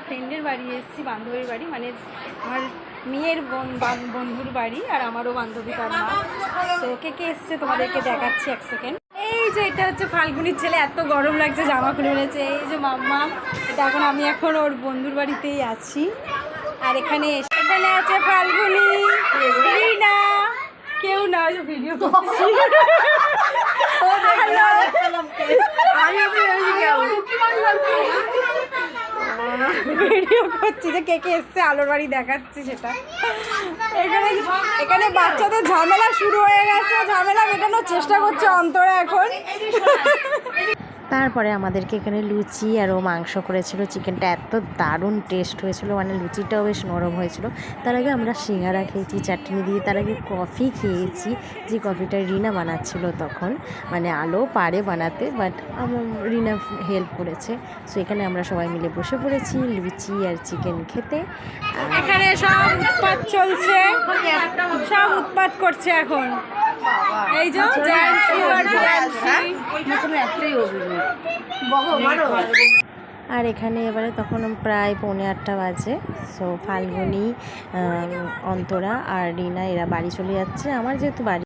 ফ্রেন্ডের বাড়ি এসেছি, বান্ধবীর বাড়ি, মানে আমার মেয়ের বন্ধুর বাড়ি, আর আমারও বান্ধবী তার মা। তো কে কে এসছে তোমাদেরকে দেখাচ্ছি এক সেকেন্ড। এই যে এটা হচ্ছে ফাল্গুনির ছেলে, এত গরম লাগছে জামা খুলে ফেলেছে। এই যে মাম্মা, এটা আমি এখন ওর বন্ধুর বাড়িতেই আছি। আর এখানে আছে ফাল্গুনি, রিনা, কেউ না, ভিডিও করছি। ভিডিও করছি যে কে কে এসছে, আলোর বাড়ি দেখাচ্ছি সেটা। এখানে বাচ্চাদের ঝামেলা শুরু হয়ে গেছে, ঝামেলা মেটানোর চেষ্টা করছে অন্তরা এখন। তারপরে আমাদেরকে এখানে লুচি আর ও মাংস করেছিল। চিকেনটা এত দারুণ টেস্ট হয়েছিল, মানে লুচিটাও বেশ নরম হয়েছিল। তার আগে আমরা সিঙ্গারা খেয়েছি চাটনি দিয়ে, তার আগে কফি খেয়েছি, যে কফিটা রিনা বানাচ্ছিল তখন। মানে আলো পারে বানাতে, বাট রিনা হেল্প করেছে। সো এখানে আমরা সবাই মিলে বসে পড়েছি লুচি আর চিকেন খেতে। এখানে সব উৎপাত চলছে, সব উৎপাত করছে এখন। এই যে আর এখানে এবারে তখন প্রায় 7:45 বাজে। সো ফাল্গুনি, অন্তরা আর রিনা এরা বাড়ি চলে যাচ্ছে। আমার যেহেতু বাড়ি